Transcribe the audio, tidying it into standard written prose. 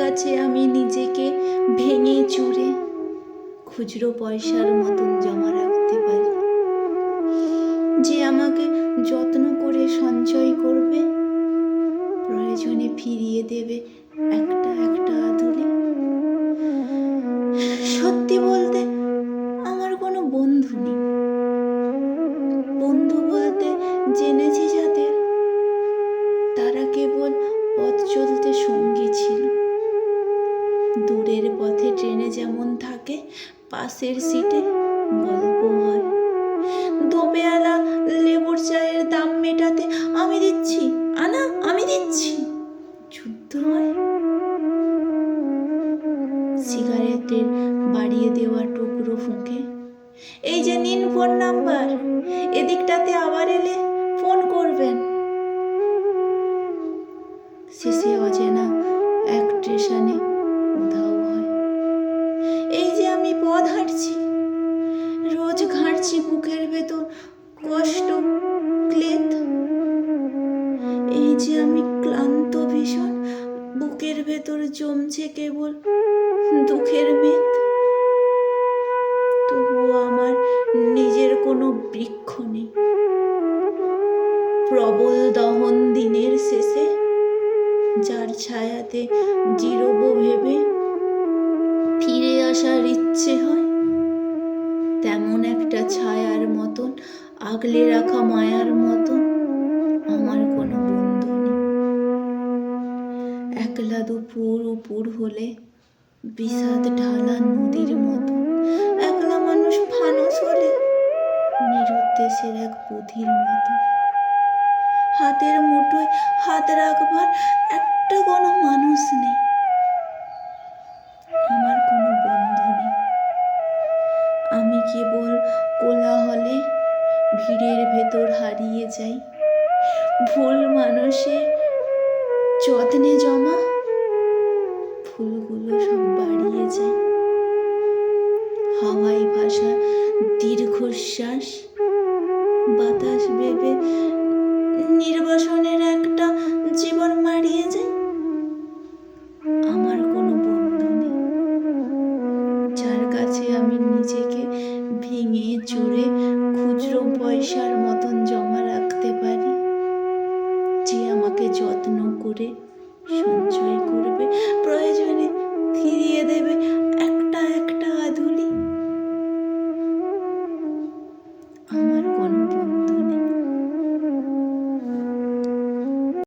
কাছে আমি নিজেকে ভেঙে চুরে খুচরো পয়সার মতন জমা রাখতে পারি, যে আমাকে যত্ন করে সঞ্চয় করবে, প্রয়োজনে ফিরিয়ে দেবে একটা একটা আদলে। সত্যি বলতে আমার কোনো বন্ধু নেই। বন্ধু বলতে জেনেছি যাদের, তারা কেবল পথ চলতে সঙ্গী ছিল। দূরের পথে ট্রেনে যেমন থাকে, পাশের সিটে গল্প হয়। দুবেলা লেবুর চায়ের দাম মেটাতে আমি দিচ্ছি, আনা আমি দিচ্ছি, যুদ্ধ হয়। সিগারেটের বাড়িয়ে দেওয়া টুকরো ফুঁকে, এই যে নিন ফোন নাম্বার, এদিকটাতে আবার এলে ফোন করবেন। শেষে অচেনা এক স্টেশনে উধাও হয়। এই যে আমি পথ হাঁটছি, রোজ ঘাঁটছি বুকের ভেতর কষ্ট ক্লেদ। এই যে আমি ক্লান্ত ভীষণ, বুকের ভেতর জমছে কেবল দুঃখের মেদ। তবুও আমার নিজের কোনো বৃক্ষ নেই। প্রবল দহন দিনের শেষে যার ছায়াতে জিরোবো ভেবে ফিরে আসার ইচ্ছে হয়, তেমন একটা ছায়ার মতন, আগলে রাখা মায়ার মতন আমার কোনো বন্ধু নেই। একলা দুপুর উপুর হলে বিষাদ ঢালা নদীর মতন, একলা মানুষ ফানুস হলে নিরুদ্দেশের এক বুধির মতন। হাতের মুঠোয় হাত রাখবার একটা কোনো মানুষ নেই। আমার কোনো বন্ধু নেই। আমি কেবল কোলাহলে ভিড়ের ভেতর হারিয়ে যাই। ভুল মানুষের যত্নে জমা ফুলগুলো সব বাড়িয়ে যায়। হাওয়ায় ভাসা দীর্ঘশ্বাস, বাতাস ভেবে নির্বাসনের একটা জীবন মারিয়ে যায়। আমার কোনো বন্ধু নেই, যার কাছে আমি নিজেকে ভেঙে চুরে খুচরো পয়সার মতন জমা রাখতে পারি, যে আমাকে যত্ন করে সঞ্চয় করবে, প্রয়োজনে ফিরিয়ে দেবে